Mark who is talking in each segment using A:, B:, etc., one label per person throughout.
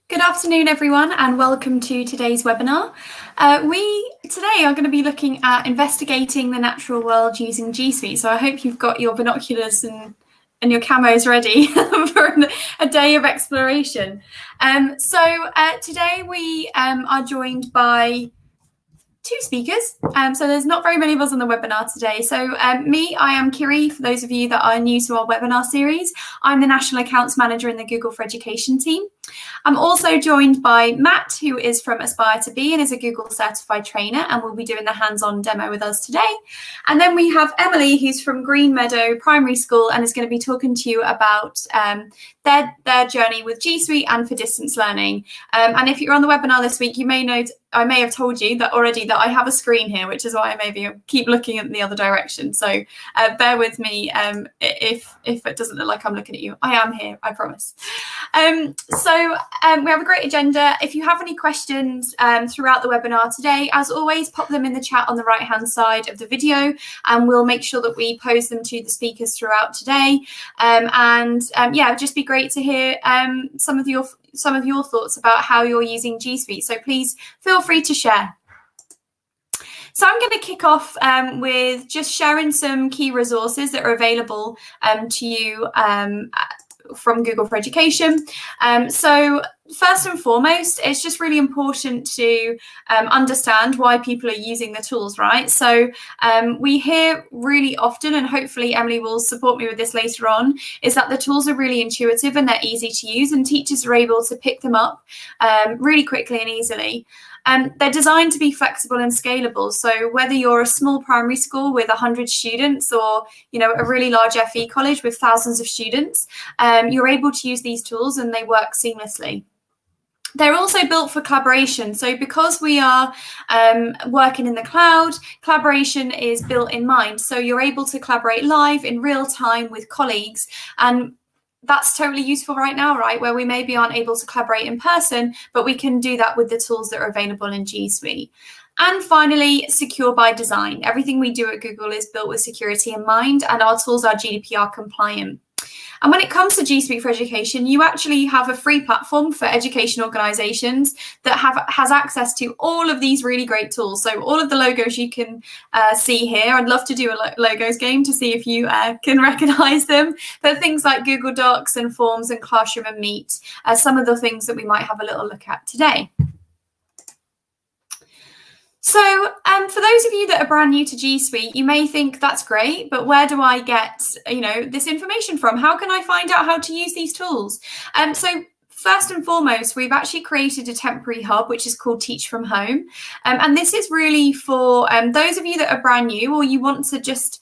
A: Good afternoon, everyone, and welcome to today's webinar. We today are going to be looking at investigating the natural world using G Suite. So I hope you've got your binoculars and your camos ready for a day of exploration. Today we are joined by two speakers. So there's not very many of us on the webinar today. So I am Kiri, for those of you that are new to our webinar series. I'm the National Accounts Manager in the Google for Education team. I'm also joined by Matt, who is from Aspire to Be and is a Google certified trainer and will be doing the hands-on demo with us today. And then we have Emily, who's from Green Meadow Primary School and is going to be talking to you about their journey with G Suite and for distance learning. And if you're on the webinar this week, you may know I may have told you that already that I have a screen here, which is why I maybe keep looking in the other direction. So bear with me if it doesn't look like I'm looking at you. I am here, I promise. We have a great agenda. If you have any questions throughout the webinar today, as always, pop them in the chat on the right-hand side of the video, and we'll make sure that we pose them to the speakers throughout today. It'd just be great to hear some of your thoughts about how you're using G Suite. So please feel free to share. So I'm going to kick off with just sharing some key resources that are available to you from Google for Education. So first and foremost, it's just really important to understand why people are using the tools, right? So we hear really often, and hopefully Emily will support me with this later on, is that the tools are really intuitive and they're easy to use, and teachers are able to pick them up really quickly and easily. They're designed to be flexible and scalable. So whether you're a small primary school with 100 students or, a really large FE college with thousands of students, you're able to use these tools and they work seamlessly. They're also built for collaboration. So because we are working in the cloud, collaboration is built in mind. So you're able to collaborate live in real time with colleagues, and that's totally useful right now, right? Where we maybe aren't able to collaborate in person, but we can do that with the tools that are available in G Suite. And finally, secure by design. Everything we do at Google is built with security in mind, and our tools are GDPR compliant. And when it comes to G Suite for Education, you actually have a free platform for education organizations that has access to all of these really great tools. So all of the logos you can see here. I'd love to do a logos game to see if you can recognize them. But things like Google Docs and Forms and Classroom and Meet are some of the things that we might have a little look at today. So for those of you that are brand new to G Suite, you may think that's great, but where do I get, this information from? How can I find out how to use these tools? First and foremost, we've actually created a temporary hub, which is called Teach from Home. And this is really for those of you that are brand new or you want to just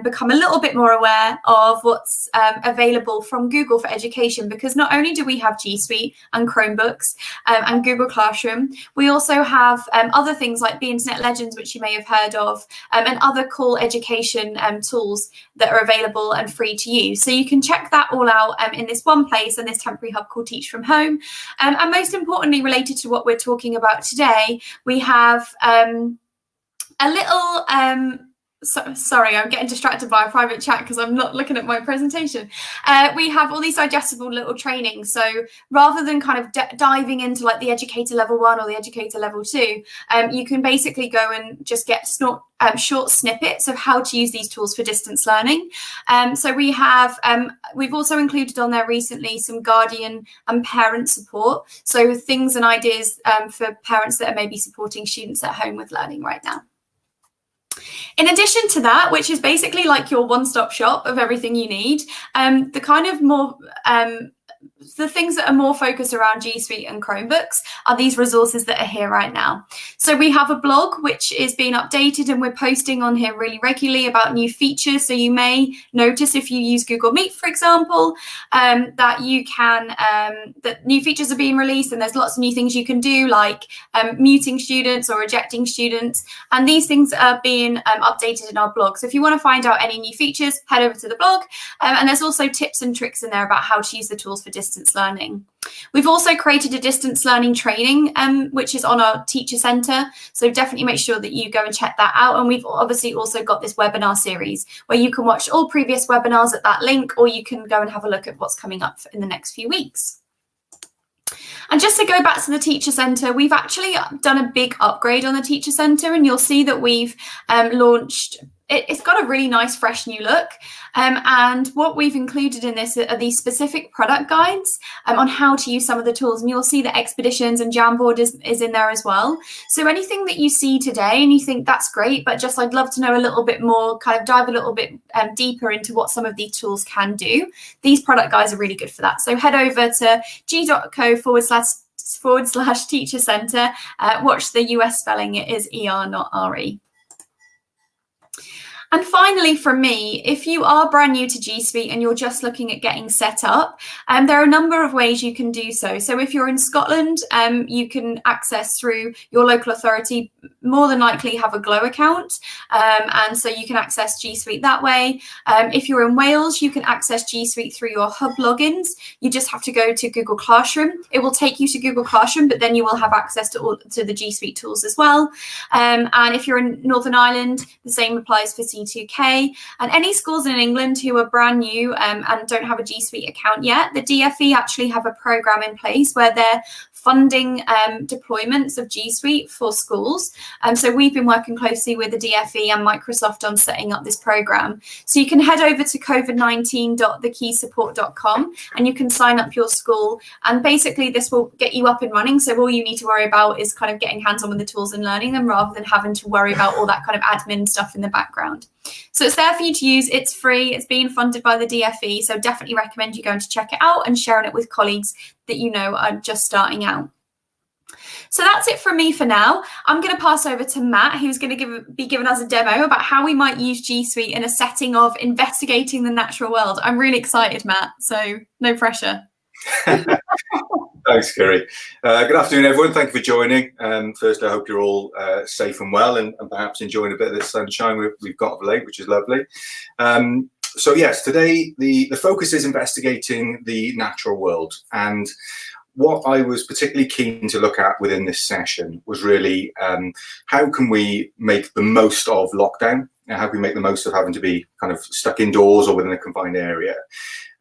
A: become a little bit more aware of what's available from Google for Education, because not only do we have G Suite and Chromebooks and Google Classroom, we also have other things like the Internet Legends, which you may have heard of, and other cool education tools that are available and free to use. So you can check that all out in this one place and this temporary hub called Teach from Home. And most importantly, related to what we're talking about today, we have a little sorry, I'm getting distracted by a private chat because I'm not looking at my presentation. We have all these digestible little trainings. So rather than kind of diving into like the Educator Level 1 or the Educator Level 2, you can basically go and just get short snippets of how to use these tools for distance learning. So we've also included on there recently some guardian and parent support. So things and ideas for parents that are maybe supporting students at home with learning right now. In addition to that, which is basically like your one-stop shop of everything you need, the kind of more the things that are more focused around G Suite and Chromebooks are these resources that are here right now. So we have a blog which is being updated, and we're posting on here really regularly about new features. So you may notice if you use Google Meet, for example, that you can that new features are being released, and there's lots of new things you can do, like muting students or rejecting students, and these things are being updated in our blog. So if you want to find out any new features, head over to the blog, and there's also tips and tricks in there about how to use the tools for distance learning. We've also created a distance learning training, which is on our Teacher Centre. So definitely make sure that you go and check that out. And we've obviously also got this webinar series where you can watch all previous webinars at that link, or you can go and have a look at what's coming up in the next few weeks. And just to go back to the Teacher Centre, we've actually done a big upgrade on the Teacher Centre, and you'll see that we've launched. It's got a really nice, fresh new look. And what we've included in this are these specific product guides on how to use some of the tools. And you'll see that Expeditions and Jamboard is in there as well. So anything that you see today and you think that's great, but just I'd love to know a little bit more, kind of dive a little bit deeper into what some of these tools can do, these product guides are really good for that. So head over to g.co/Teacher Centre. Watch the US spelling, it is ER, not RE. And finally, from me, if you are brand new to G Suite and you're just looking at getting set up, there are a number of ways you can do so. So if you're in Scotland, you can access through your local authority, more than likely have a Glow account. And so you can access G Suite that way. If you're in Wales, you can access G Suite through your Hub logins. You just have to go to Google Classroom. It will take you to Google Classroom, but then you will have access to the G Suite tools as well. And if you're in Northern Ireland, the same applies for C2K. And any schools in England who are brand new and don't have a G Suite account yet, the DFE actually have a program in place where they're funding deployments of G Suite for schools. So we've been working closely with the DFE and Microsoft on setting up this program. So you can head over to covid19.thekeysupport.com and you can sign up your school. And basically this will get you up and running. So all you need to worry about is kind of getting hands-on with the tools and learning them rather than having to worry about all that kind of admin stuff in the background. So it's there for you to use. It's free. It's being funded by the DFE. So definitely recommend you going to check it out and sharing it with colleagues that you know are just starting out. So that's it from me for now. I'm going to pass over to Matt, who's going to be giving us a demo about how we might use G Suite in a setting of investigating the natural world. I'm really excited, Matt. So no pressure.
B: Thanks, Kerry. Good afternoon, everyone. Thank you for joining. First, I hope you're all safe and well and perhaps enjoying a bit of the sunshine we've got of late, which is lovely. So yes, today the focus is investigating the natural world. And what I was particularly keen to look at within this session was really how can we make the most of lockdown? And how can we make the most of having to be kind of stuck indoors or within a confined area?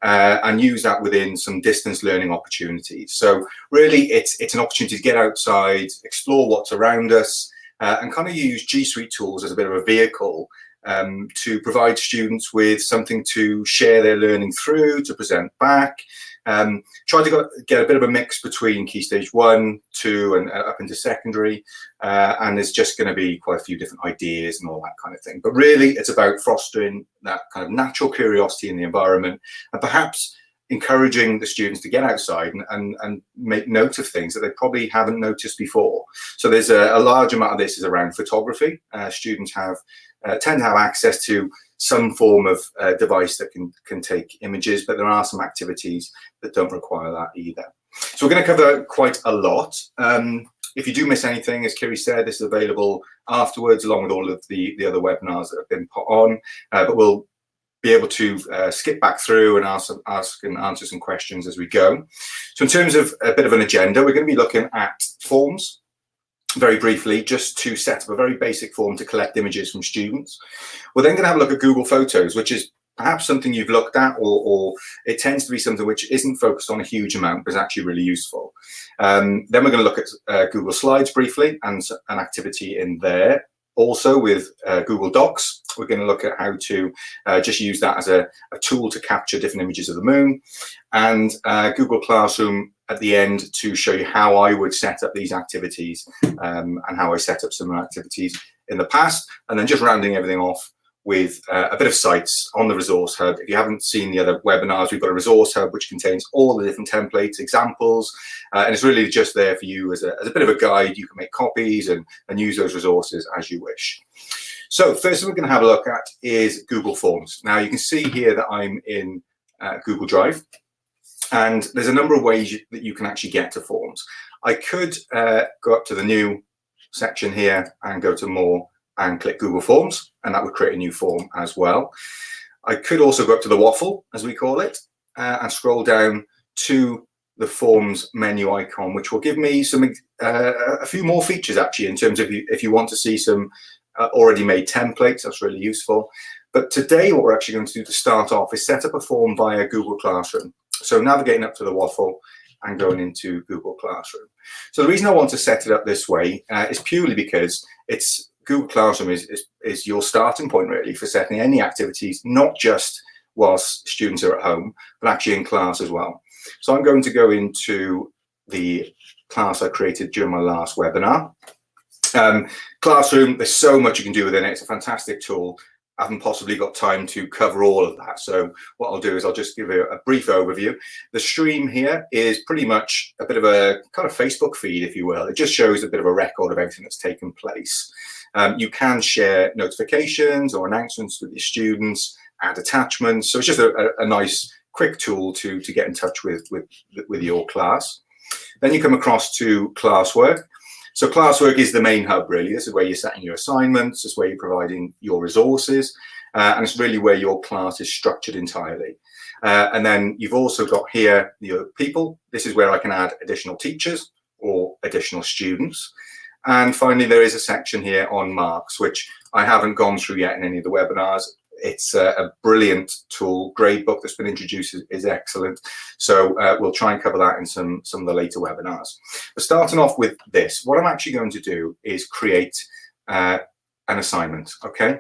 B: And use that within some distance learning opportunities. So really it's an opportunity to get outside, explore what's around us, and kind of use G Suite tools as a bit of a vehicle to provide students with something to share their learning through, to present back. Try to get a bit of a mix between Key Stage 1, 2 and up into secondary, and there's just going to be quite a few different ideas and all that kind of thing. But really it's about fostering that kind of natural curiosity in the environment and perhaps encouraging the students to get outside and make note of things that they probably haven't noticed before. So there's a large amount of this is around photography. Students tend to have access to some form of device that can take images, but there are some activities that don't require that either. So we're going to cover quite a lot. If you do miss anything, as Kiri said, this is available afterwards along with all of the other webinars that have been put on, but we'll be able to skip back through and ask and answer some questions as we go. So in terms of a bit of an agenda, we're going to be looking at forms very briefly, just to set up a very basic form to collect images from students. We're then going to have a look at Google Photos, which is perhaps something you've looked at, or it tends to be something which isn't focused on a huge amount, but is actually really useful. Then we're going to look at Google Slides briefly and an activity in there. Also with Google Docs, we're going to look at how to just use that as a tool to capture different images of the moon, and Google Classroom at the end to show you how I would set up these activities and how I set up similar activities in the past, and then just rounding everything off with a bit of sites on the Resource Hub. If you haven't seen the other webinars, we've got a Resource Hub which contains all the different templates, examples, and it's really just there for you as a bit of a guide. You can make copies and use those resources as you wish. So first thing we're going to have a look at is Google Forms. Now you can see here that I'm in Google Drive, and there's a number of ways that you can actually get to forms. I could go up to the new section here and go to more and click Google Forms, and that would create a new form as well. I could also go up to the waffle, as we call it, and scroll down to the Forms menu icon, which will give me some a few more features actually, in terms of if you want to see some already made templates. That's really useful. But today what we're actually going to do to start off is set up a form via Google Classroom. So navigating up to the waffle and going into Google Classroom. So the reason I want to set it up this way is purely because Google Classroom is your starting point really for setting any activities, not just whilst students are at home, but actually in class as well. So I'm going to go into the class I created during my last webinar. Classroom, there's so much you can do within it. It's a fantastic tool. I haven't possibly got time to cover all of that. So what I'll do is I'll just give you a brief overview. The stream here is pretty much a bit of a kind of Facebook feed, if you will. It just shows a bit of a record of everything that's taken place. You can share notifications or announcements with your students, add attachments. So it's just a nice quick tool to get in touch with your class. Then you come across to classwork. So classwork is the main hub, really. This is where you're setting your assignments. This is where you're providing your resources. And it's really where your class is structured entirely. And then you've also got here your people. This is where I can add additional teachers or additional students. And finally, there is a section here on marks, which I haven't gone through yet in any of the webinars. It's a brilliant tool. Gradebook that's been introduced is excellent. So we'll try and cover that in some of the later webinars. But starting off with this, what I'm actually going to do is create an assignment, okay?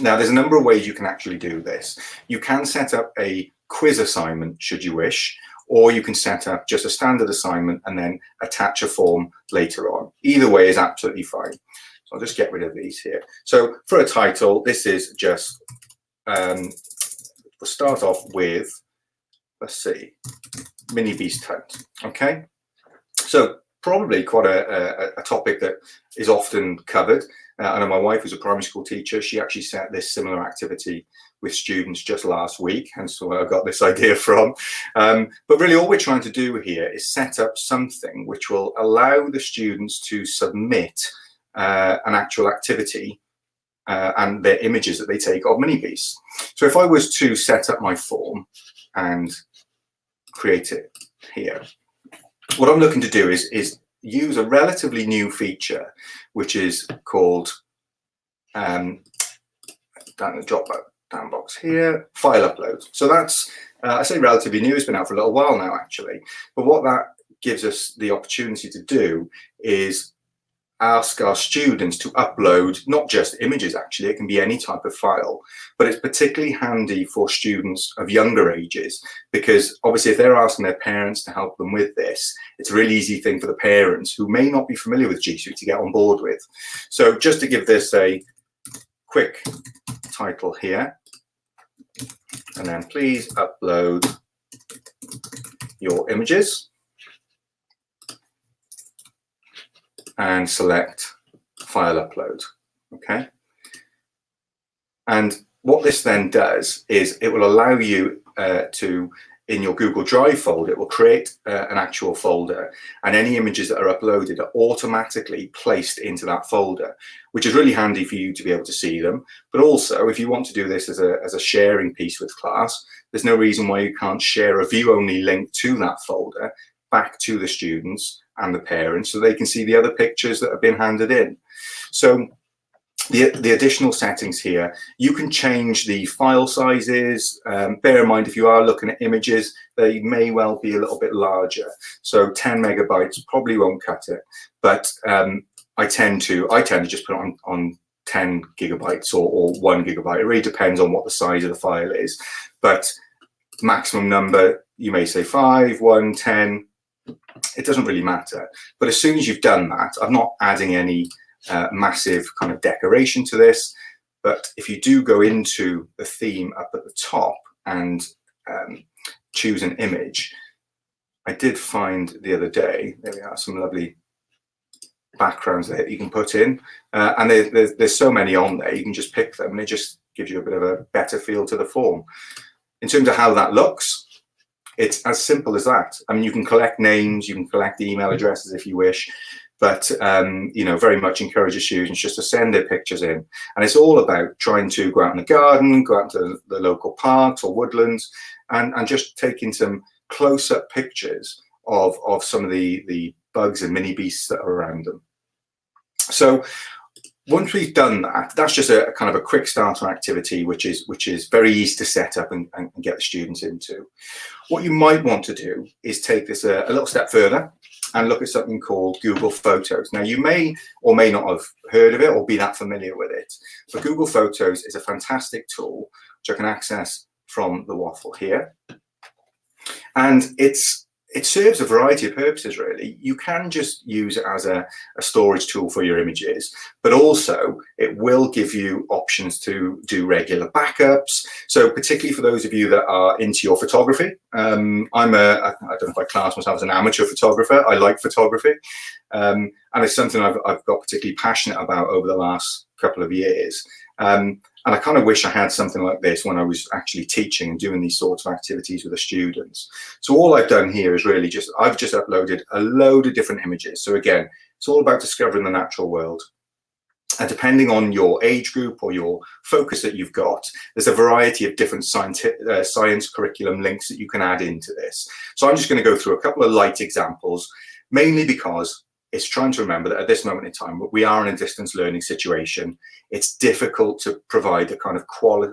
B: Now, there's a number of ways you can actually do this. You can set up a quiz assignment, should you wish, or you can set up just a standard assignment and then attach a form later on. Either way is absolutely fine. I'll just get rid of these here. So for a title, this is just, we'll start off with, let's see, Mini Beast Hunt, okay? So probably quite a topic that is often covered. I know my wife, who's a primary school teacher, she actually set this similar activity with students just last week, and so where I got this idea from. But really all we're trying to do here is set up something which will allow the students to submit an actual activity and their images that they take of Mini Beasts. So if I was to set up my form and create it here, what I'm looking to do is use a relatively new feature, which is called, down the drop down box here, file upload. So that's, I say relatively new, it's been out for a little while now actually, but what that gives us the opportunity to do is ask our students to upload not just images, actually, it can be any type of file, but it's particularly handy for students of younger ages, because obviously if they're asking their parents to help them with this, it's a really easy thing for the parents who may not be familiar with G Suite to get on board with. So just to give this a quick title here, and then please upload your images. And select file upload, okay? And what this then does is it will allow you to, in your Google Drive folder, it will create an actual folder, and any images that are uploaded are automatically placed into that folder, which is really handy for you to be able to see them. But also, if you want to do this as a sharing piece with class, there's no reason why you can't share a view-only link to that folder back to the students and the parents so they can see the other pictures that have been handed in. So the additional settings here, you can change the file sizes. Bear in mind, if you are looking at images, they may well be a little bit larger. So 10 megabytes probably won't cut it, but I tend to just put it on 10 gigabytes or 1 gigabyte. It really depends on what the size of the file is, but maximum number, you may say 5, 1, 10, it doesn't really matter. But as soon as you've done that, I'm not adding any massive kind of decoration to this, but if you do go into the theme up at the top and choose an image, I did find the other day, there we are, some lovely backgrounds that you can put in, and there's so many on there, you can just pick them and it just gives you a bit of a better feel to the form. In terms of how that looks, it's as simple as that. I mean, you can collect names, you can collect email addresses if you wish, but you know, very much encourage your students just to send their pictures in. And it's all about trying to go out in the garden, go out to the local parks or woodlands, and just taking some close-up pictures of some of the bugs and mini beasts that are around them. So Once we've done that, that's just a kind of a quick starter activity, which is very easy to set up and get the students into. What you might want to do is take this a little step further and look at something called Google Photos. Now, you may or may not have heard of it or be that familiar with it, but Google Photos is a fantastic tool which I can access from the waffle here. And it serves a variety of purposes, really. You can just use it as a storage tool for your images, but also it will give you options to do regular backups. So particularly for those of you that are into your photography, I don't know if I class myself as an amateur photographer. I like photography. And it's something I've got particularly passionate about over the last couple of years. And I kind of wish I had something like this when I was actually teaching and doing these sorts of activities with the students. So all I've done here is really I've just uploaded a load of different images. So again, it's all about discovering the natural world. And depending on your age group or your focus that you've got, there's a variety of different science curriculum links that you can add into this. So I'm just going to go through a couple of light examples, mainly because it's trying to remember that at this moment in time, we are in a distance learning situation. It's difficult to provide the kind of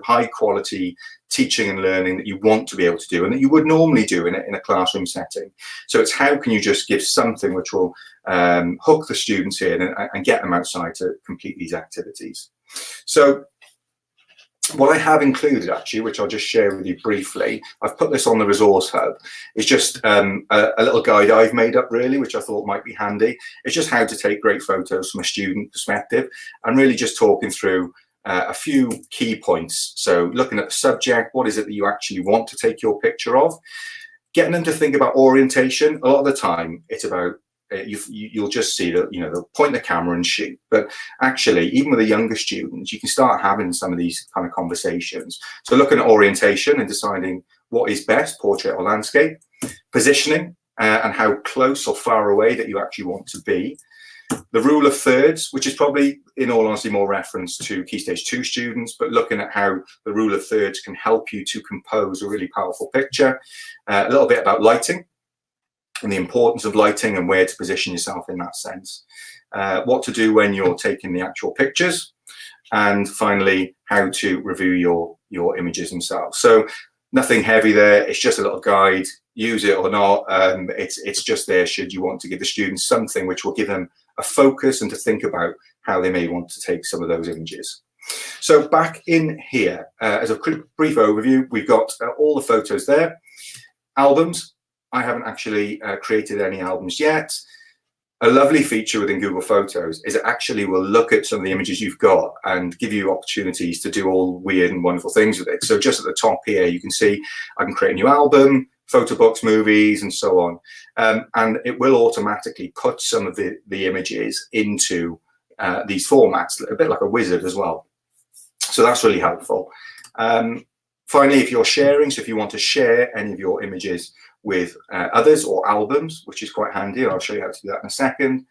B: high quality teaching and learning that you want to be able to do and that you would normally do in a classroom setting. So it's how can you just give something which will hook the students in and get them outside to complete these activities. So what I have included, actually, which I'll just share with you briefly, I've put this on the Resource Hub, is just a little guide I've made up, really, which I thought might be handy. It's just how to take great photos from a student perspective and really just talking through a few key points. So looking at the subject, what is it that you actually want to take your picture of? Getting them to think about orientation. A lot of the time, it's about you'll just see that, they'll point the camera and shoot. But actually, even with the younger students, you can start having some of these kind of conversations. So looking at orientation and deciding what is best, portrait or landscape, positioning and how close or far away that you actually want to be. The rule of thirds, which is probably, in all honesty, more reference to Key Stage 2 students, but looking at how the rule of thirds can help you to compose a really powerful picture. A little bit about lighting and the importance of lighting and where to position yourself in that sense. What to do when you're taking the actual pictures. And finally, how to review your images themselves. So nothing heavy there. It's just a little guide. Use it or not. It's just there should you want to give the students something which will give them a focus and to think about how they may want to take some of those images. So back in here, as a brief overview, we've got all the photos there. Albums. I haven't actually created any albums yet. A lovely feature within Google Photos is it actually will look at some of the images you've got and give you opportunities to do all weird and wonderful things with it. So just at the top here, you can see I can create a new album, photo books, movies, and so on. And it will automatically put some of the images into these formats, a bit like a wizard as well. So that's really helpful. Finally, if you're sharing, so if you want to share any of your images with others or albums, which is quite handy. I'll show you how to do that in a second.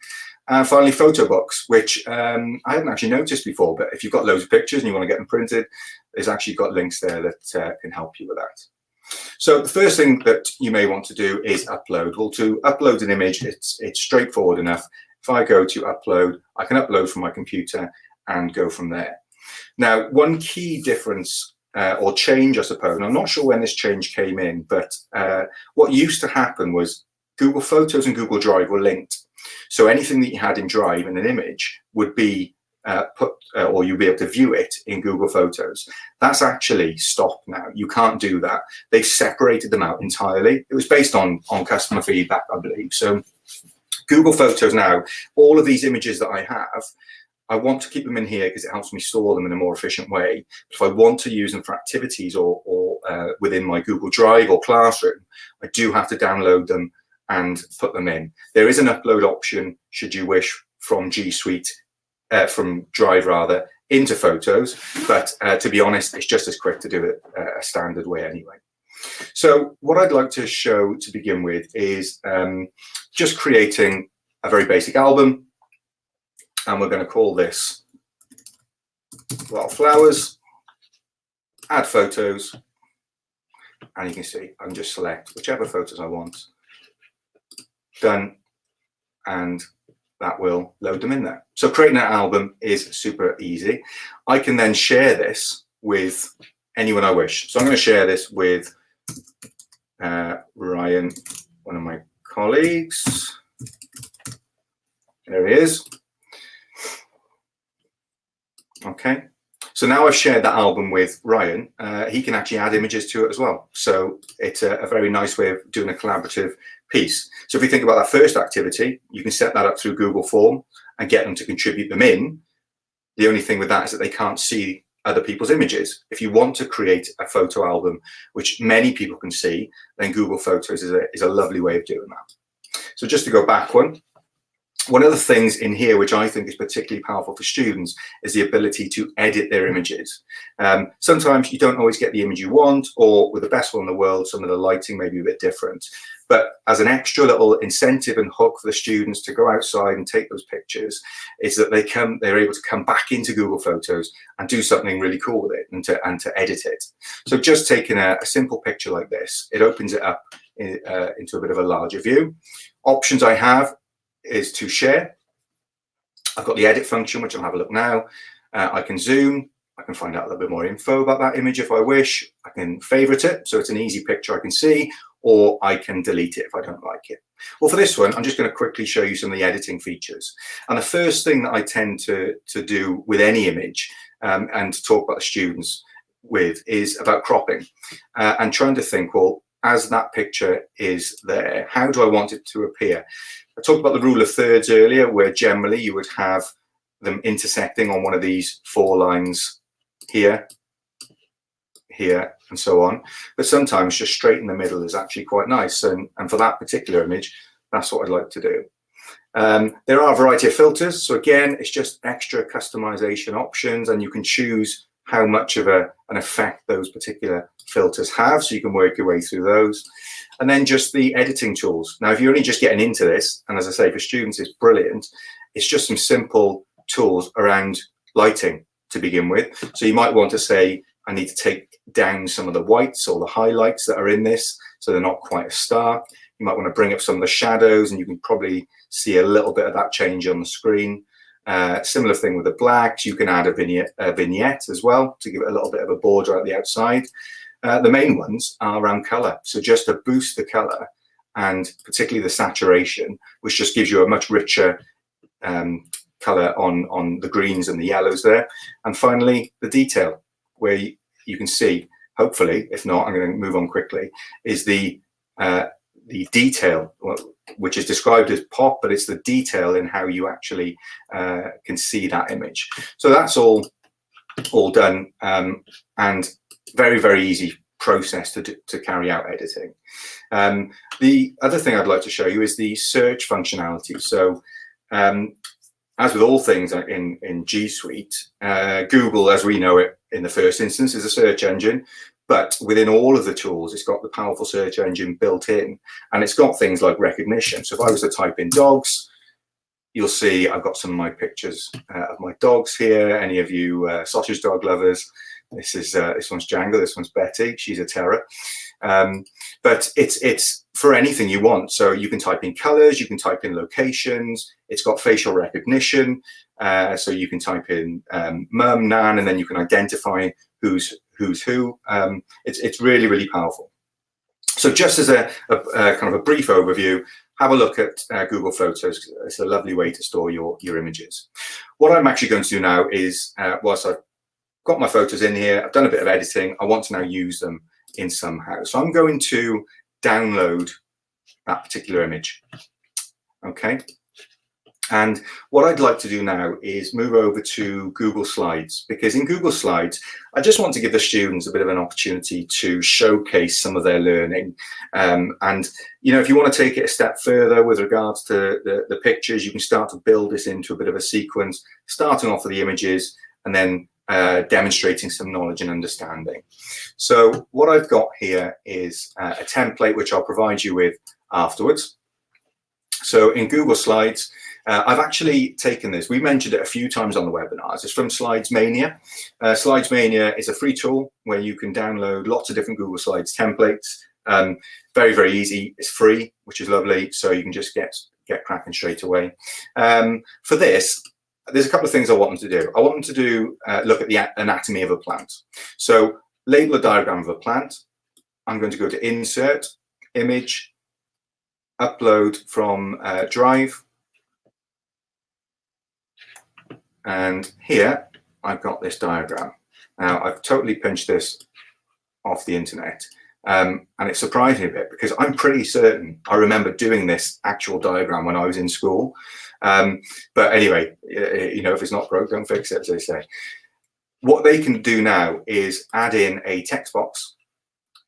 B: And finally, photo books, which I hadn't actually noticed before, but if you've got loads of pictures and you want to get them printed, there's actually got links there that can help you with that. So the first thing that you may want to do is upload. Well, to upload an image, it's straightforward enough. If I go to upload, I can upload from my computer and go from there. Now, one key difference or change, I suppose, and I'm not sure when this change came in, but what used to happen was Google Photos and Google Drive were linked. So anything that you had in Drive in an image would be or you'll be able to view it in Google Photos. That's actually stopped now. You can't do that. They've separated them out entirely. It was based on customer feedback, I believe. So Google Photos now, all of these images that I have, I want to keep them in here because it helps me store them in a more efficient way. If I want to use them for activities or within my Google Drive or Classroom, I do have to download them and put them in. There is an upload option, should you wish, from G Suite, from Drive rather, into Photos. But to be honest, it's just as quick to do it a standard way anyway. So what I'd like to show to begin with is just creating a very basic album. And we're going to call this Wildflowers, add photos, and you can see I can just select whichever photos I want, done, and that will load them in there. So creating an album is super easy. I can then share this with anyone I wish. So I'm going to share this with Ryan, one of my colleagues. There he is. Okay. So now I've shared that album with Ryan, he can actually add images to it as well. So it's a very nice way of doing a collaborative piece. So if we think about that first activity, you can set that up through Google Form and get them to contribute them in. The only thing with that is that they can't see other people's images. If you want to create a photo album, which many people can see, then Google Photos is a lovely way of doing that. So just to go back one of the things in here which I think is particularly powerful for students is the ability to edit their images. Sometimes you don't always get the image you want, or with the best one in the world, some of the lighting may be a bit different. But as an extra little incentive and hook for the students to go outside and take those pictures, is that they're able to come back into Google Photos and do something really cool with it and to edit it. So just taking a simple picture like this, it opens it up into a bit of a larger view. Options I have is to share. I've got the edit function, which I'll have a look now. I can zoom. I can find out a little bit more info about that image if I wish. I can favorite it, so it's an easy picture I can see, or I can delete it if I don't like it. Well, for this one, I'm just going to quickly show you some of the editing features. And the first thing that I tend to do with any image and to talk about the students with is about cropping and trying to think, well, as that picture is there, how do I want it to appear? I talked about the rule of thirds earlier, where generally you would have them intersecting on one of these 4 lines here, here, and so on. But sometimes just straight in the middle is actually quite nice. And for that particular image, that's what I'd like to do. There are a variety of filters. So again, it's just extra customization options, and you can choose how much of an effect those particular filters have, so you can work your way through those. And then just the editing tools. Now, if you're only just getting into this, and as I say, for students, it's brilliant. It's just some simple tools around lighting to begin with. So you might want to say, I need to take down some of the whites or the highlights that are in this, so they're not quite as stark. You might want to bring up some of the shadows, and you can probably see a little bit of that change on the screen. Similar thing with the blacks. You can add a vignette as well to give it a little bit of a border at the outside. The main ones are around color. So just to boost the color, and particularly the saturation, which just gives you a much richer color on the greens and the yellows there. And finally, the detail, where you can see, hopefully, if not, I'm going to move on quickly, is the detail, which is described as pop, but it's the detail in how you actually can see that image. So that's all done, and very, very easy process to carry out editing. The other thing I'd like to show you is the search functionality. So as with all things in G Suite, Google, as we know it in the first instance, is a search engine. But within all of the tools, it's got the powerful search engine built in, and it's got things like recognition. So if I was to type in dogs, you'll see I've got some of my pictures of my dogs here. Any of you sausage dog lovers, this one's Django, this one's Betty. She's a terror. But it's for anything you want. So you can type in colors, you can type in locations. It's got facial recognition. So you can type in mum, nan, and then you can identify who's who. It's really, really powerful. So just as a kind of a brief overview, have a look at Google Photos. It's a lovely way to store your images. What I'm actually going to do now is, whilst I've got my photos in here, I've done a bit of editing, I want to now use them in somehow. So I'm going to download that particular image. Okay. And what I'd like to do now is move over to Google Slides, because in Google Slides, I just want to give the students a bit of an opportunity to showcase some of their learning. And, you know, if you want to take it a step further with regards to the pictures, you can start to build this into a bit of a sequence, starting off with the images and then demonstrating some knowledge and understanding. So what I've got here is a template which I'll provide you with afterwards. So in Google Slides, I've actually taken this. We mentioned it a few times on the webinars. It's from SlidesMania. SlidesMania is a free tool where you can download lots of different Google Slides templates. Very, very easy. It's free, which is lovely. So you can just get get cracking straight away. For this, there's a couple of things I want them to do. I want them to do look at the anatomy of a plant. So label a diagram of a plant. I'm going to go to Insert, Image, Upload from Drive. And here I've got this diagram. Now I've totally pinched this off the internet. And it surprised me a bit because I'm pretty certain I remember doing this actual diagram when I was in school. But anyway, you know, if it's not broke, don't fix it, as they say. What they can do now is add in a text box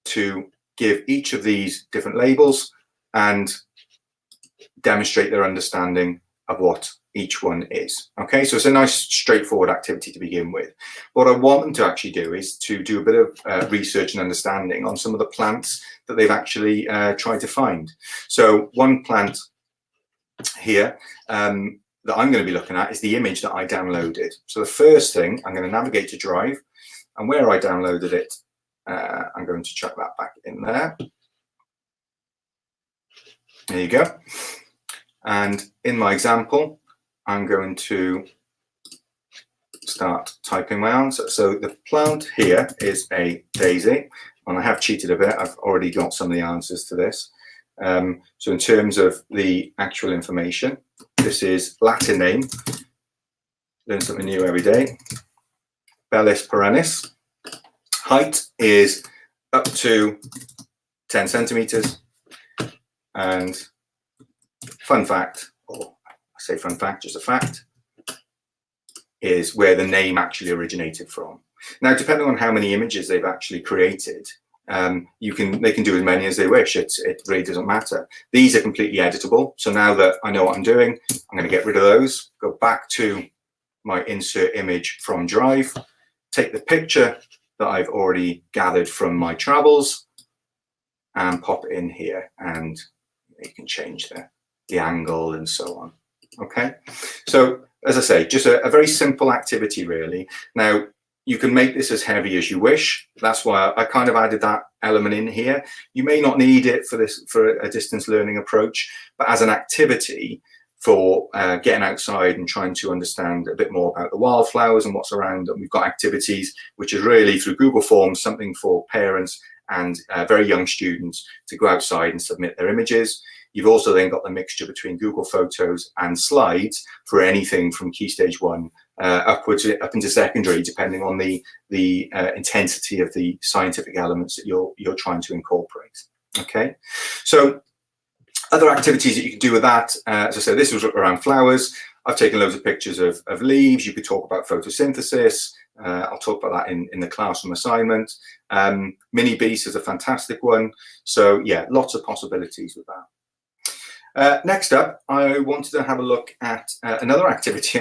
B: to give each of these different labels and demonstrate their understanding of what each one is. Okay, so it's a nice straightforward activity to begin with. What I want them to actually do is to do a bit of research and understanding on some of the plants that they've actually tried to find. So one plant here that I'm going to be looking at is the image that I downloaded. So the first thing, I'm going to navigate to Drive, and where I downloaded it, I'm going to chuck that back in there. There you go. And in my example, I'm going to start typing my answer. So the plant here is a daisy, and I have cheated a bit. I've already got some of the answers to this. So in terms of the actual information, this is Latin name. Learn something new every day. Bellis perennis. Height is up to 10 centimeters. And fun fact, or I say fun fact, just a fact, is where the name actually originated from. Now, depending on how many images they've actually created, they can do as many as they wish. It really doesn't matter. These are completely editable. So now that I know what I'm doing, I'm going to get rid of those, go back to my insert image from Drive, take the picture that I've already gathered from my travels and pop it in here, and you can change the angle and so on. Okay, so as I say, just a very simple activity really. Now you can make this as heavy as you wish. That's why I kind of added that element in here. You may not need it for a distance learning approach, but as an activity for getting outside and trying to understand a bit more about the wildflowers and what's around them. We've got activities, which is really through Google Forms, something for parents and very young students to go outside and submit their images. You've also then got the mixture between Google Photos and slides for anything from Key Stage 1 upwards up into secondary, depending on the intensity of the scientific elements that you're trying to incorporate. Okay, so other activities that you can do with that, as I said, this was around flowers. I've taken loads of pictures of leaves. You could talk about photosynthesis. I'll talk about that in the classroom assignment. Mini beast is a fantastic one. So yeah, lots of possibilities with that. Next up, I wanted to have a look at another activity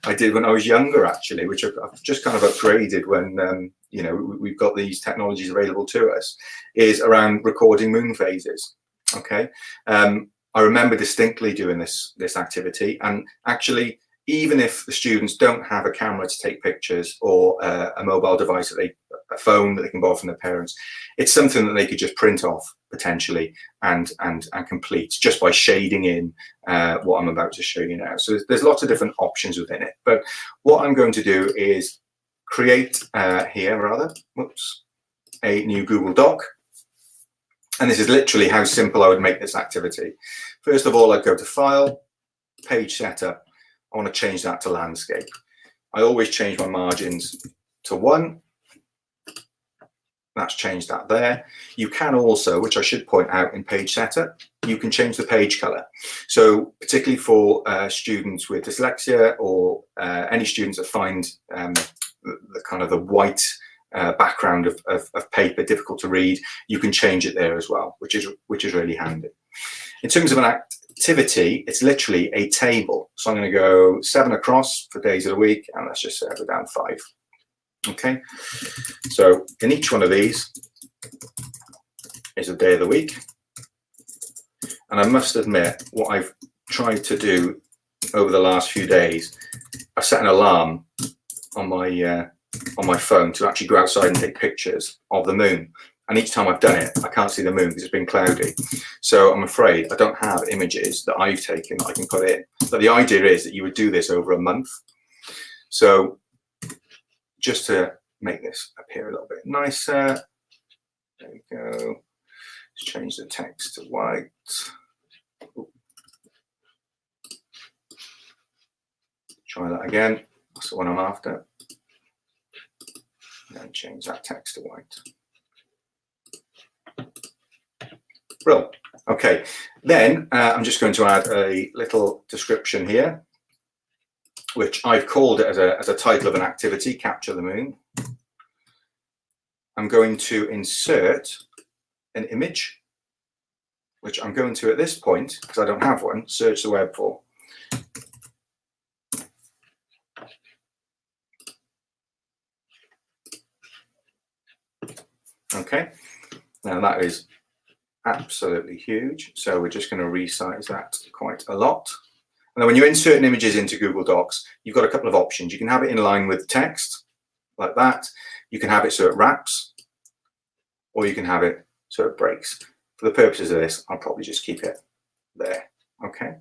B: I did when I was younger, actually, which I've just kind of upgraded when you know, we've got these technologies available to us, is around recording moon phases. Okay, I remember distinctly doing this activity, and actually, even if the students don't have a camera to take pictures or a mobile device a phone that they can borrow from their parents, it's something that they could just print off potentially and complete just by shading in what I'm about to show you now. So there's lots of different options within it, but what I'm going to do is create a new Google Doc. And this is literally how simple I would make this activity. First of all, I'd go to File, Page Setup. I want to change that to Landscape. I always change my margins to 1. That's changed that there. You can also, which I should point out in Page Setup, you can change the page color. So particularly for students with dyslexia or any students that find the kind of the white background of paper difficult to read, you can change it there as well, which is really handy. In terms of an activity, it's literally a table. So I'm going to go 7 across for days of the week, and let's just say I go down 5. Okay, so in each one of these is a day of the week, and I must admit, what I've tried to do over the last few days, I've set an alarm on my phone to actually go outside and take pictures of the moon. And each time I've done it, I can't see the moon because it's been cloudy. So I'm afraid I don't have images that I've taken that I can put in. But the idea is that you would do this over a month. So just to make this appear a little bit nicer, there we go. Let's change the text to white. Ooh. Try that again. That's the one I'm after. And change that text to white. Brilliant. Okay, then I'm just going to add a little description here, which I've called it as a title of an activity, Capture the Moon. I'm going to insert an image, which I'm going to, at this point, because I don't have one, search the web for. Okay, now that is absolutely huge, so we're just going to resize that quite a lot. And then when you're inserting images into Google Docs, you've got a couple of options. You can have it in line with text, like that. You can have it so it wraps, or you can have it so it breaks. For the purposes of this, I'll probably just keep it there, okay?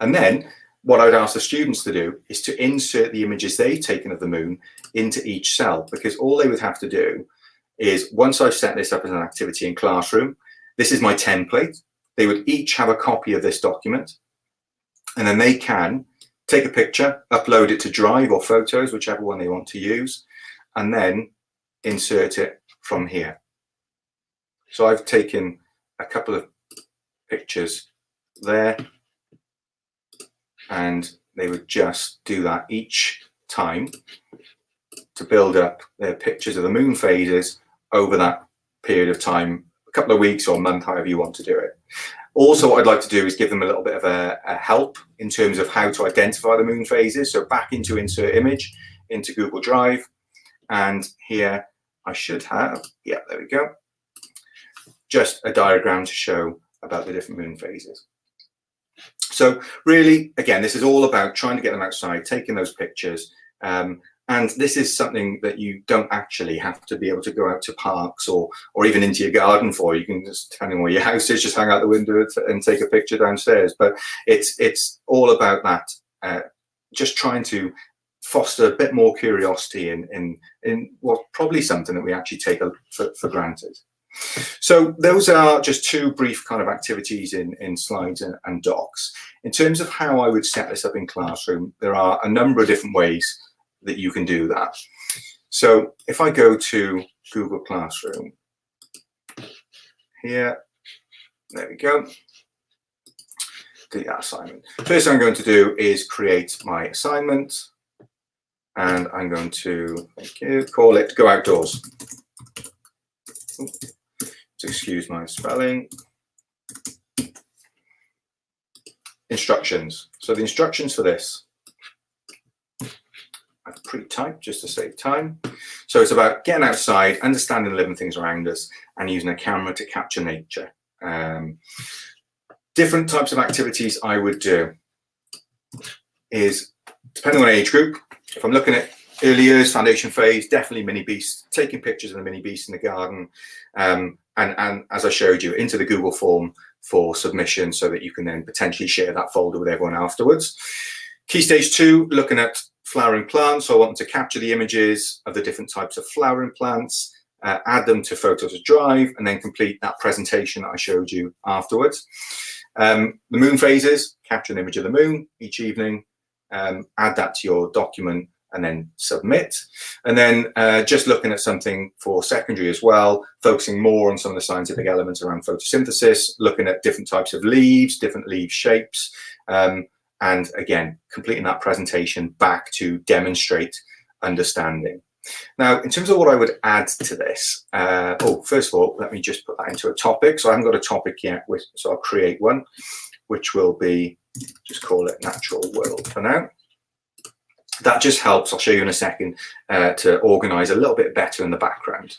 B: And then what I'd ask the students to do is to insert the images they've taken of the moon into each cell, because all they would have to do is, once I've set this up as an activity in Classroom, this is my template. They would each have a copy of this document, and then they can take a picture, upload it to Drive or Photos, whichever one they want to use, and then insert it from here. So I've taken a couple of pictures there, and they would just do that each time to build up their pictures of the moon phases over that period of time, a couple of weeks or a month, however you want to do it. Also, what I'd like to do is give them a little bit of a help in terms of how to identify the moon phases. So back into Insert Image, into Google Drive, and here I should have, yeah, there we go, just a diagram to show about the different moon phases. So really, again, this is all about trying to get them outside, taking those pictures, and this is something that you don't actually have to be able to go out to parks or even into your garden for. You can just, depending on where your house is, just hang out the window and take a picture downstairs. But it's all about that, just trying to foster a bit more curiosity in what's probably something that we actually take for granted. So those are just two brief kind of activities in slides and docs. In terms of how I would set this up in Classroom, there are a number of different ways that you can do that. So if I go to Google Classroom here, there we go, do that assignment. First thing I'm going to do is create my assignment, and I'm going to, thank you, call it Go Outdoors. Excuse my spelling. Instructions. So the instructions for this, I've pre-typed just to save time. So it's about getting outside, understanding the living things around us, and using a camera to capture nature. Different types of activities I would do is, depending on age group, if I'm looking at early years, foundation phase, definitely mini beasts, taking pictures of the mini beasts in the garden, and as I showed you, into the Google form for submission, so that you can then potentially share that folder with everyone afterwards. Key stage 2, looking at flowering plants. So I want to capture the images of the different types of flowering plants, add them to Photos Drive, and then complete that presentation that I showed you afterwards. The moon phases, capture an image of the moon each evening, add that to your document, and then submit. And then just looking at something for secondary as well, focusing more on some of the scientific elements around photosynthesis, looking at different types of leaves, different leaf shapes, and again, completing that presentation back to demonstrate understanding. Now, in terms of what I would add to this, first of all, let me just put that into a topic. So I haven't got a topic yet, so I'll create one, which will be, just call it Natural World for now. That just helps, I'll show you in a second, to organize a little bit better in the background.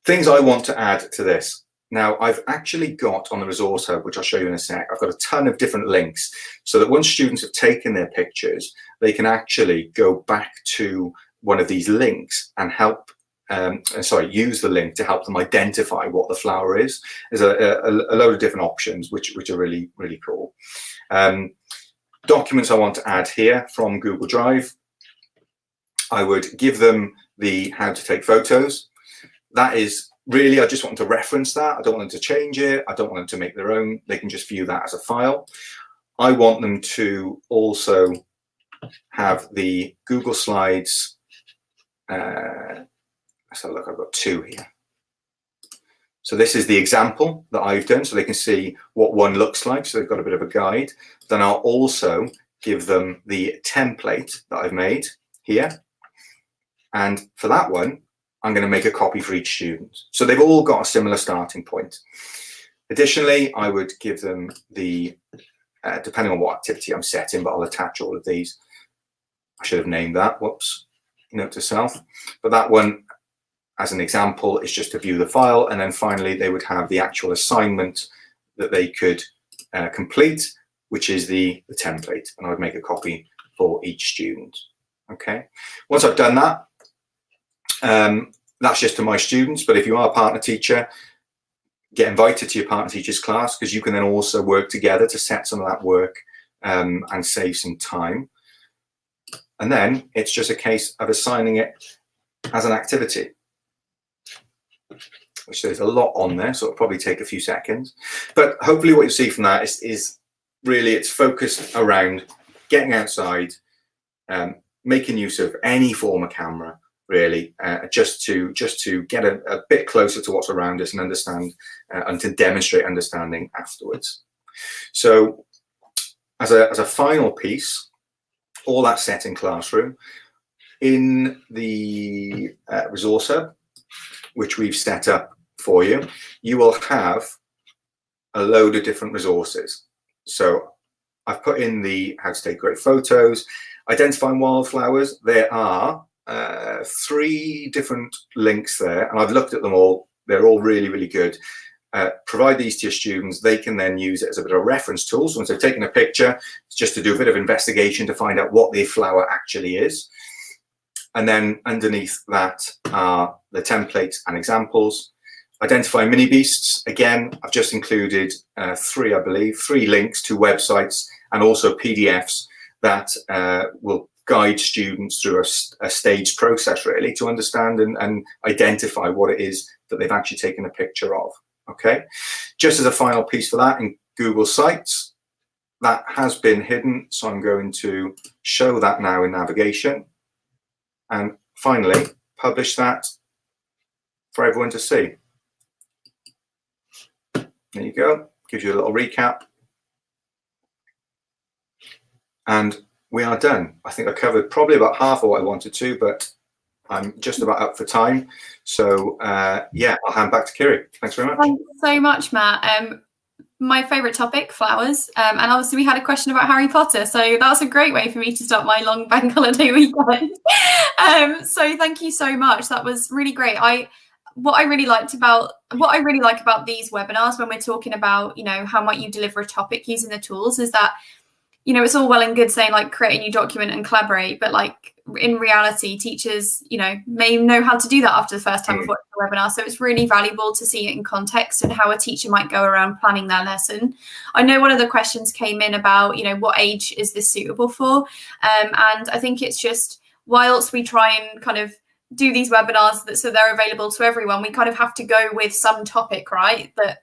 B: Things I want to add to this. Now, I've actually got on the Resource Hub, which I'll show you in a sec, I've got a ton of different links so that once students have taken their pictures, they can actually go back to one of these links and help use the link to help them identify what the flower is. There's a load of different options which are really, really cool. Documents I want to add here from Google Drive. I would give them the how to take photos. That is really, I just want them to reference that. I don't want them to change it. I don't want them to make their own. They can just view that as a file. I want them to also have the Google Slides. Let's have a look, I've got 2 here. So this is the example that I've done, so they can see what one looks like. So they've got a bit of a guide. Then I'll also give them the template that I've made here. And for that one, I'm going to make a copy for each student. So they've all got a similar starting point. Additionally, I would give them the, depending on what activity I'm setting, but I'll attach all of these. I should have named that, whoops, note to self. But that one, as an example, is just to view the file. And then finally, they would have the actual assignment that they could complete, which is the template. And I would make a copy for each student. Okay. Once I've done that, that's just to my students. But if you are a partner teacher, get invited to your partner teacher's class, because you can then also work together to set some of that work and save some time. And then it's just a case of assigning it as an activity, which there's a lot on there, so it'll probably take a few seconds. But hopefully what you see from that is really it's focused around getting outside, making use of any form of camera, really, just to get a bit closer to what's around us and understand and to demonstrate understanding afterwards. So as a final piece, all that set in Classroom, in the Resource Hub, which we've set up for you, you will have a load of different resources. So I've put in the how to take great photos, identifying wildflowers. There are 3 different links there, and I've looked at them all. They're all really, really good. Provide these to your students. They can then use it as a bit of a reference tool. So once they've taken a picture, it's just to do a bit of investigation to find out what the flower actually is. And then underneath that are the templates and examples. Identify mini beasts. Again, I've just included 3, I believe, 3 links to websites and also PDFs that will guide students through a staged process, really, to understand and identify what it is that they've actually taken a picture of. Okay, just as a final piece for that, in Google Sites, that has been hidden, so I'm going to show that now in navigation, and finally publish that for everyone to see. There you go, gives you a little recap, and we are done. I think I covered probably about half of what I wanted to, but I'm just about up for time. So yeah, I'll hand back to Kiri. Thanks very much.
A: Thanks so much, Matt. My favourite topic, flowers. And obviously we had a question about Harry Potter. So that was a great way for me to start my long bank holiday weekend. So thank you so much. That was really great. What I really like about these webinars when we're talking about, how might you deliver a topic using the tools is that, it's all well and good saying like create a new document and collaborate, but like in reality, teachers, may know how to do that after the first time of watching the webinar. So it's really valuable to see it in context and how a teacher might go around planning their lesson. I know one of the questions came in about, what age is this suitable for? And I think it's just, whilst we try and kind of do these webinars so they're available to everyone, we kind of have to go with some topic, right? That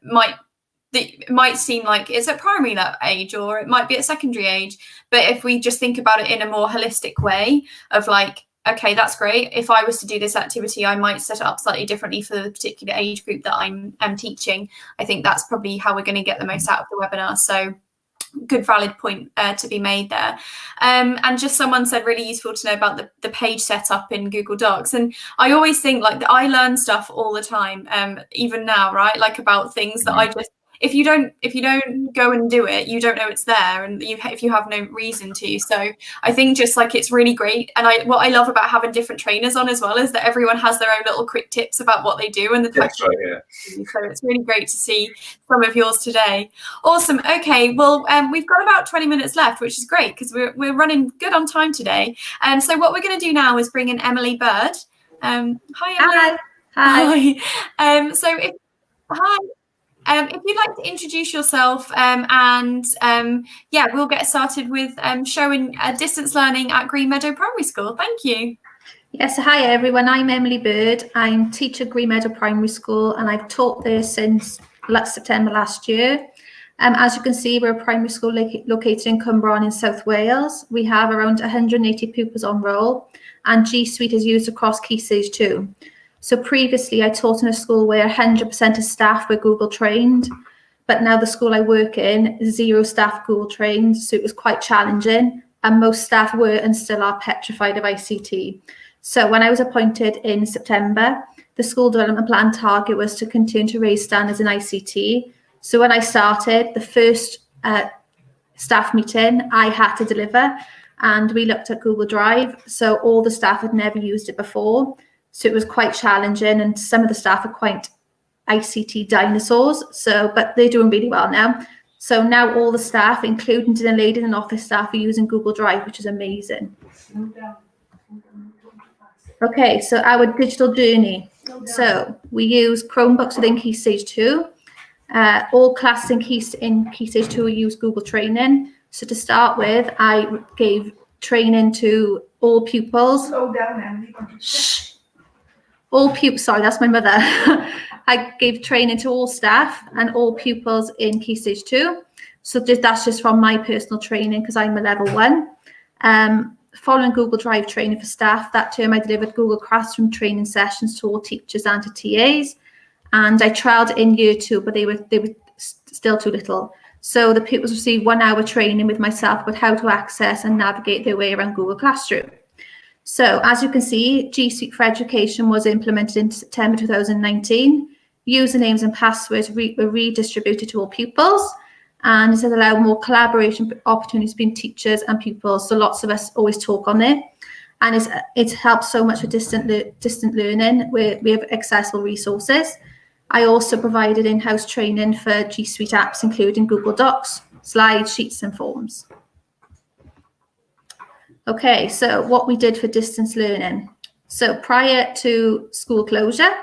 A: might seem like it's at primary that age, or it might be at secondary age. But if we just think about it in a more holistic way of like, okay, that's great. If I was to do this activity, I might set it up slightly differently for the particular age group that I'm teaching. I think that's probably how we're going to get the most out of the webinar. So good, valid point to be made there. And just someone said really useful to know about the page setup in Google Docs. And I always think like I learn stuff all the time, even now, right? Like about things that I just, if you don't go and do it, you don't know it's there, and if you have no reason to. So I think just like it's really great, and what I love about having different trainers on as well is that everyone has their own little quick tips about what they do and the types. Right, yeah. So it's really great to see some of yours today. Awesome. Okay, well we've got about 20 minutes left, which is great because we're running good on time today. And so what we're going to do now is bring in Emily Bird. Hi, Emily.
C: Hi. Hi.
A: Hi. If you'd like to introduce yourself, and yeah, we'll get started with showing distance learning at Green Meadow Primary School. Thank you.
C: Yes, hi everyone. I'm Emily Bird. I'm teacher at Green Meadow Primary School, and I've taught there since September last year. As you can see, we're a primary school located in Cwmbran in South Wales. We have around 180 pupils on roll, and G Suite is used across Key Stage 2. So previously, I taught in a school where 100% of staff were Google trained, but now the school I work in, 0 staff Google trained, so it was quite challenging, and most staff were and still are petrified of ICT. So when I was appointed in September, the school development plan target was to continue to raise standards in ICT. So when I started, the first staff meeting I had to deliver, and we looked at Google Drive. So all the staff had never used it before. So it was quite challenging, and some of the staff are quite ICT dinosaurs. But they're doing really well now. So now all the staff, including dinner ladies and office staff, are using Google Drive, which is amazing. Okay, so our digital journey. So we use Chromebooks within Key Stage 2. All classes in Key Stage 2 use Google Training. So to start with, I gave training to all pupils. Slow down, Emily. Shh. All pupils, sorry, that's my mother. I gave training to all staff and all pupils in Key Stage 2. So that's just from my personal training because I'm a level 1. Following Google Drive training for staff, that term I delivered Google Classroom training sessions to all teachers and to TAs. And I trialled in year 2, but they were still too little. So the pupils received 1 hour training with myself about how to access and navigate their way around Google Classroom. So as you can see, G Suite for Education was implemented in September 2019. Usernames and passwords were redistributed to all pupils, and it has allowed more collaboration opportunities between teachers and pupils. So lots of us always talk on there, and it's helped so much with distant learning where we have accessible resources. I also provided in-house training for G Suite apps, including Google Docs, slides, sheets, and forms. Okay, so what we did for distance learning. So prior to school closure,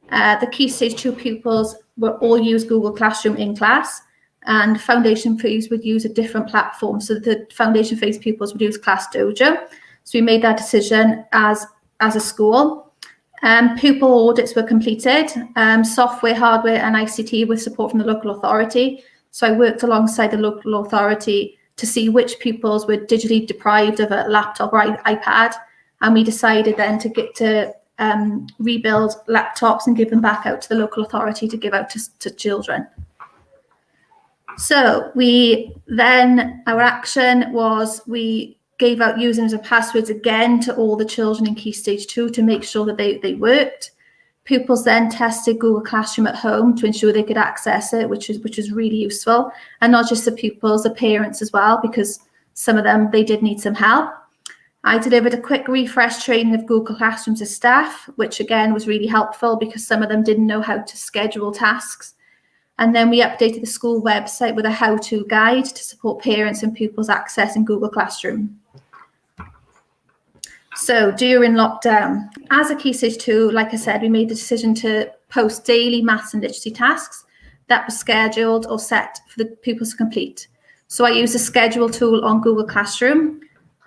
C: the Key Stage 2 pupils were all use Google Classroom in class, and foundation phase would use a different platform. So the foundation phase pupils would use ClassDojo. So we made that decision as a school. Pupil audits were completed, software, hardware, and ICT with support from the local authority. So I worked alongside the local authority to see which pupils were digitally deprived of a laptop or iPad, and we decided then to rebuild laptops and give them back out to the local authority to give out to children. So our action was we gave out usernames and passwords again to all the children in Key Stage 2 to make sure that they worked. Pupils then tested Google Classroom at home to ensure they could access it, which is really useful. And not just the pupils, the parents as well, because some of them, they did need some help. I delivered a quick refresh training of Google Classroom to staff, which again was really helpful because some of them didn't know how to schedule tasks. And then we updated the school website with a how-to guide to support parents and pupils accessing Google Classroom. So during lockdown, as a Key Stage 2, like I said, we made the decision to post daily maths and literacy tasks that were scheduled or set for the pupils to complete. So I used the schedule tool on Google Classroom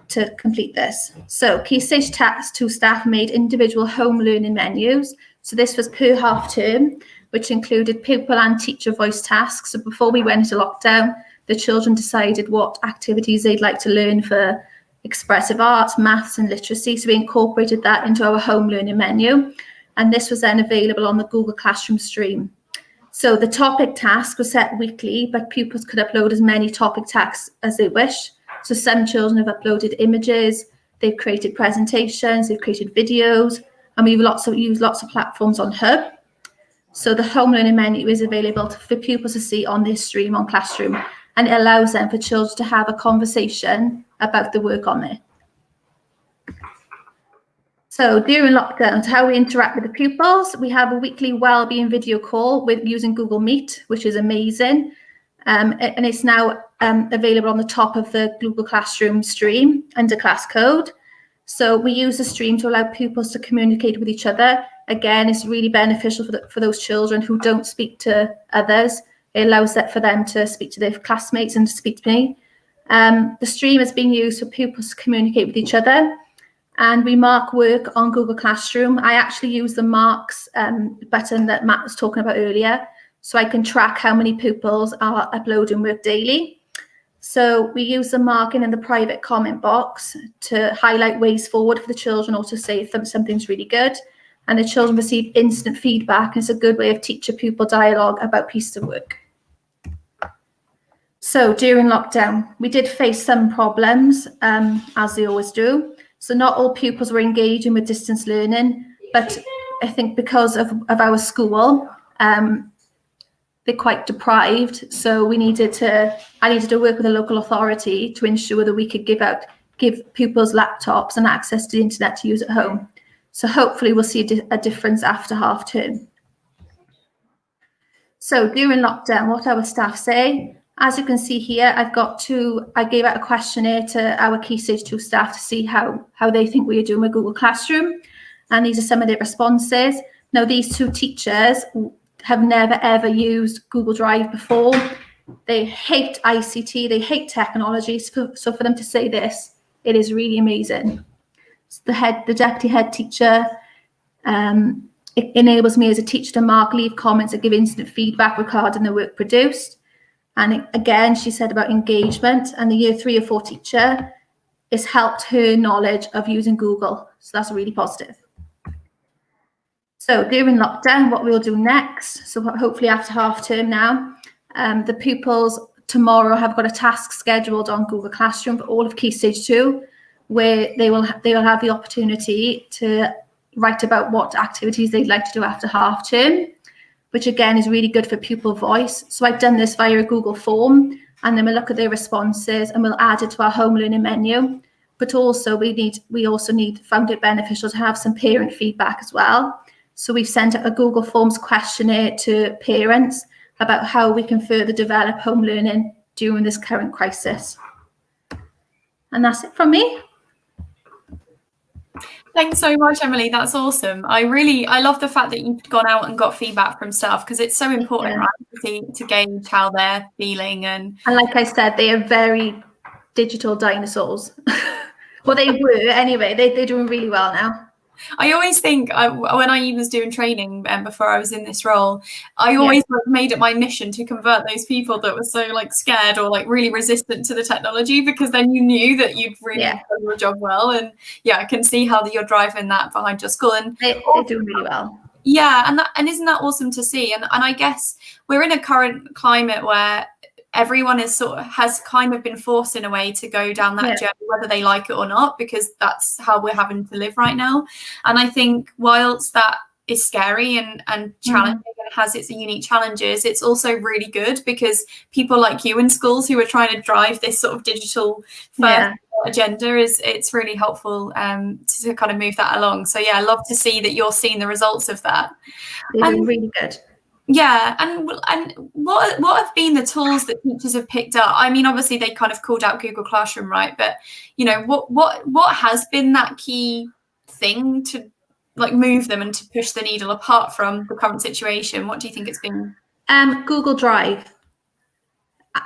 C: to complete this. So Key Stage 2 staff made individual home learning menus. So this was per half term, which included pupil and teacher voice tasks. So before we went into lockdown, the children decided what activities they'd like to learn for expressive arts, maths and literacy. So we incorporated that into our home learning menu. And this was then available on the Google Classroom stream. So the topic task was set weekly, but pupils could upload as many topic tasks as they wish. So some children have uploaded images, they've created presentations, they've created videos, and we've used lots of platforms on Hub. So the home learning menu is available for pupils to see on this stream on Classroom, and it allows them for children to have a conversation about the work on there. So during lockdown, how we interact with the pupils, we have a weekly wellbeing video call using Google Meet, which is amazing. And it's now available on the top of the Google Classroom stream under class code. So we use the stream to allow pupils to communicate with each other. Again, it's really beneficial for those children who don't speak to others. It allows that for them to speak to their classmates and to speak to me. The stream is being used for pupils to communicate with each other. And we mark work on Google Classroom. I actually use the marks button that Matt was talking about earlier, so I can track how many pupils are uploading work daily. So we use the marking in the private comment box to highlight ways forward for the children, or to say if something's really good. And the children receive instant feedback. It's a good way of teacher-pupil dialogue about pieces of work. So during lockdown, we did face some problems, as they always do. So not all pupils were engaging with distance learning, but I think because of our school, they're quite deprived. So I needed to work with a local authority to ensure that we could give pupils laptops and access to the internet to use at home. So hopefully we'll see a difference after half term. So during lockdown, what our staff say, as you can see here, I gave out a questionnaire to our Key Stage 2 staff to see how they think we are doing with Google Classroom. And these are some of their responses. Now, these two teachers have never ever used Google Drive before. They hate ICT, they hate technology. So for them to say this, it is really amazing. The deputy head teacher, it enables me as a teacher to mark, leave comments, and give instant feedback regarding the work produced. And again, she said about engagement, and the year 3 or 4 teacher, it's helped her knowledge of using Google. So that's really positive. So during lockdown, what we'll do next, so hopefully after half term now, the pupils tomorrow have got a task scheduled on Google Classroom for all of Key Stage 2, where they will have the opportunity to write about what activities they'd like to do after half term, which again is really good for pupil voice. So I've done this via a Google form, and then we'll look at their responses and we'll add it to our home learning menu. But also we also found it beneficial to have some parent feedback as well. So we've sent a Google Forms questionnaire to parents about how we can further develop home learning during this current crisis. And that's it from me.
A: Thanks so much, Emily. That's awesome. I love the fact that you've gone out and got feedback from staff, because it's so important, right, to gauge how they're feeling. And
C: like I said, they are very digital dinosaurs. Well, they were anyway. They're doing really well now.
A: I always think when I was doing training before I was in this role, I always made it my mission to convert those people that were so scared or really resistant to the technology, because then you knew that you'd really done your job well. And I can see how you're driving that behind your school, and
C: they're doing really well.
A: Yeah, and isn't that awesome to see? And I guess we're in a current climate where everyone has kind of been forced in a way to go down that journey, whether they like it or not, because that's how we're having to live right now. And I think whilst that is scary and challenging and has its unique challenges, it's also really good, because people like you in schools who are trying to drive this sort of digital first agenda, it's really helpful to kind of move that along. So I love to see that you're seeing the results of that.
C: They're doing really good.
A: Yeah, and what have been the tools that teachers have picked up? I mean, obviously they kind of called out Google Classroom, right? But what has been that key thing to move them and to push the needle apart from the current situation? What do you think it's been?
C: Google Drive.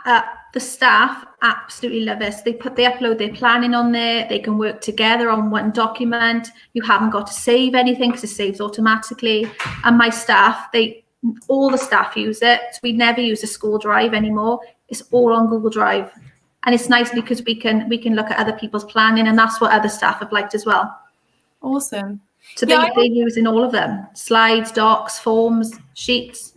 C: The staff absolutely love this. They upload their planning on there. They can work together on one document. You haven't got to save anything because it saves automatically. And my staff, all the staff use it. So we never use a school drive anymore. It's all on Google Drive, and it's nice because we can look at other people's planning, and that's what other staff have liked as well.
A: Awesome.
C: So they're using all of them: slides, docs, forms, sheets.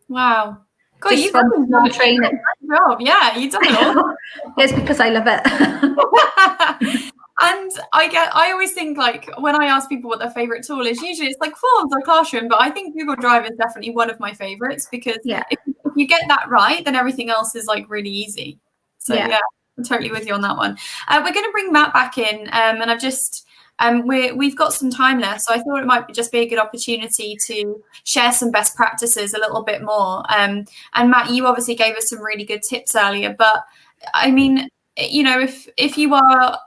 A: Wow. God,
C: you've done training.
A: Job. Yeah, you've done it all.
C: It's because I love it.
A: And I always think when I ask people what their favorite tool is, usually it's Forms or Classroom, but I think Google Drive is definitely one of my favorites, because if you get that right, then everything else is really easy. So I'm totally with you on that one. We're going to bring Matt back in, and I've just we've got some time left, so I thought it might just be a good opportunity to share some best practices a little bit more. And Matt, you obviously gave us some really good tips earlier, but I mean, if you are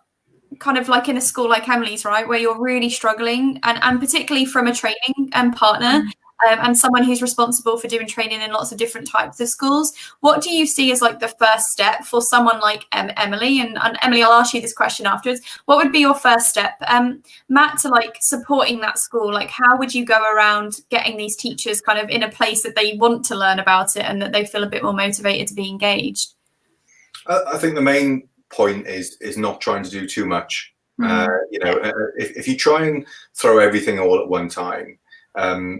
A: kind of like in a school like Emily's, right, where you're really struggling, and particularly from a training partner, and someone who's responsible for doing training in lots of different types of schools, what do you see as like the first step for someone like Emily? And Emily, I'll ask you this question afterwards. What would be your first step, Matt, to like supporting that school? Like, how would you go around getting these teachers kind of in a place that they want to learn about it and that they feel a bit more motivated to be engaged?
B: I think the main point is not trying to do too much. If you try and throw everything all at one time,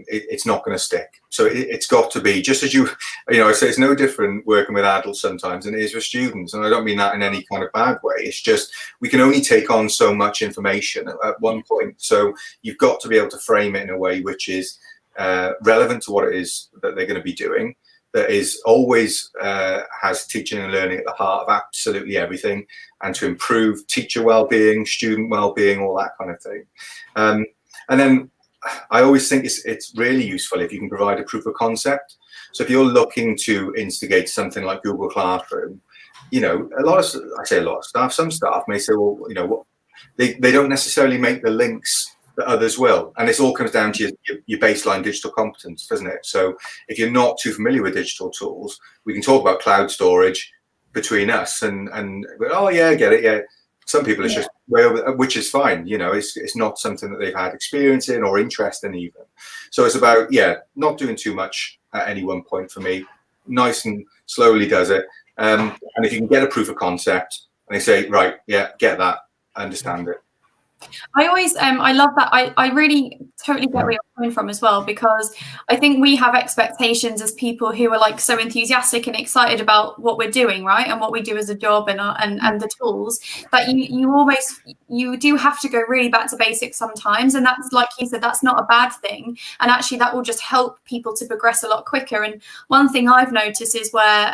B: it's not going to stick. So it's got to be, just as I say, it's no different working with adults sometimes than it is with students. And I don't mean that in any kind of bad way. It's just, we can only take on so much information at one point. So you've got to be able to frame it in a way which is relevant to what it is that they're going to be doing, that is always has teaching and learning at the heart of absolutely everything, and to improve teacher well-being, student well-being, all that kind of thing. And then I always think it's really useful if you can provide a proof of concept. So if you're looking to instigate something like Google Classroom, some staff may say, well, they don't necessarily make the links that others will. And this all comes down to your baseline digital competence, doesn't it? So if you're not too familiar with digital tools, we can talk about cloud storage between us and oh yeah, I get it, yeah. Some people it's just way over, which is fine. It's not something that they've had experience in or interest in even. So it's about, not doing too much at any one point for me. Nice and slowly does it. And if you can get a proof of concept and they say, right, yeah, get that, understand it.
A: I always, I love that. I really totally get where you're coming from as well, because I think we have expectations as people who are like so enthusiastic and excited about what we're doing, right, and what we do as a job and the tools, that you do have to go really back to basics sometimes, and that's, like you said, that's not a bad thing, and actually that will just help people to progress a lot quicker. And one thing I've noticed is where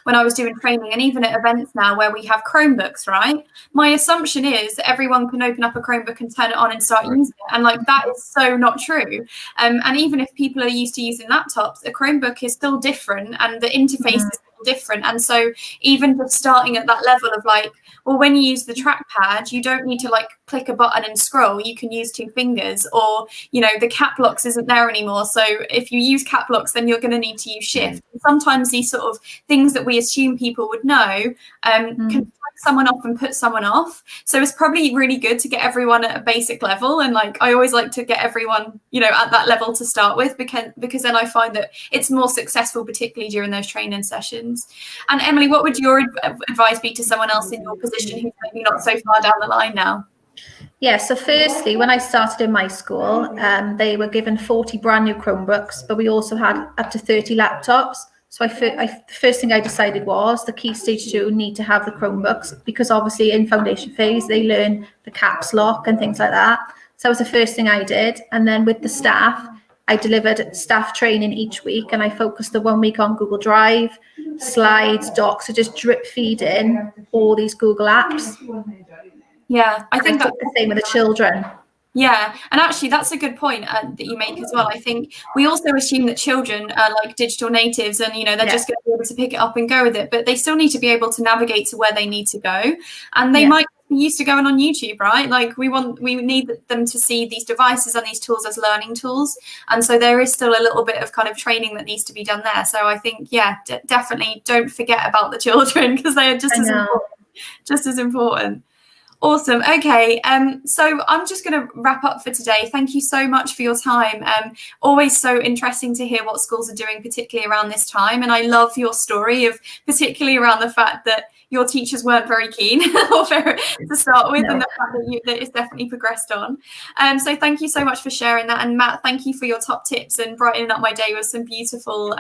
A: when I was doing training, and even at events now where we have Chromebooks, right, my assumption is that everyone can open up a Chromebook and turn it on and start using it, and like that is so not true. And even if people are used to using laptops, a Chromebook is still different, and the interface is still different. And so even just starting at that level of like, well, when you use the trackpad, you don't need to like click a button and scroll. You can use 2 fingers, or the cap locks isn't there anymore. So if you use cap locks, then you're going to need to use shift. And sometimes these sort of things that we assume people would know can put someone off and put someone off. So it's probably really good to get everyone at a basic level. And like, I always like to get everyone, at that level to start with, because then I find that it's more successful, particularly during those training sessions. And Emily, what would your advice be to someone else in your position who's maybe not so far down the line now?
C: Yeah, so firstly, when I started in my school, they were given 40 brand new Chromebooks, but we also had up to 30 laptops. So the first thing I decided was the Key Stage 2 need to have the Chromebooks, because obviously in foundation phase, they learn the caps lock and things like that. So that was the first thing I did. And then with the staff, I delivered staff training each week, and I focused the 1 week on Google Drive, Slides, Docs, so just drip feed in all these Google apps.
A: Yeah, I think that's
C: the same with the children.
A: Yeah, and actually that's a good point that you make as well. I think we also assume that children are like digital natives, and they're just going to be able to pick it up and go with it, but they still need to be able to navigate to where they need to go, and they might be used to going on YouTube, right? Like we need them to see these devices and these tools as learning tools, and so there is still a little bit of kind of training that needs to be done there. So I think definitely don't forget about the children, because they are just as important. Awesome. Okay. So I'm just going to wrap up for today. Thank you so much for your time. Always so interesting to hear what schools are doing, particularly around this time. And I love your story of particularly around the fact that your teachers weren't very keen to start with, and the fact that it's definitely progressed on. So thank you so much for sharing that. And Matt, thank you for your top tips and brightening up my day with some beautiful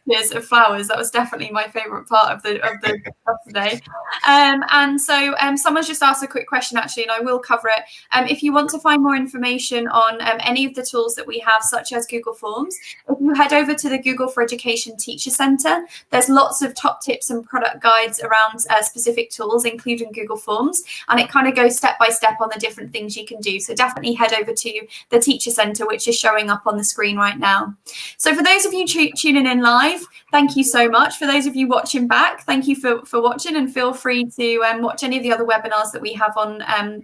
A: pictures of flowers. That was definitely my favourite part of the of today. And so someone's just asked a quick question actually, and I will cover it. If you want to find more information on any of the tools that we have, such as Google Forms, if you head over to the Google for Education Teacher Centre, there's lots of top tips and product guides around specific tools, including Google Forms, and it kind of goes step by step on the different things you can do. So definitely head over to the Teacher Centre, which is showing up on the screen right now. So for those of you tuning in live, thank you so much. For those of you watching back, thank you for watching, and feel free to watch any of the other webinars that that we have on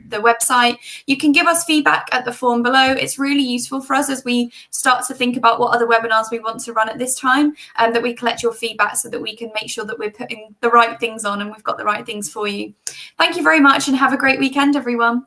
A: the website. You can give us feedback at the form below. It's really useful for us as we start to think about what other webinars we want to run at this time, that we collect your feedback so that we can make sure that we're putting the right things on and we've got the right things for you. Thank you very much and have a great weekend, everyone.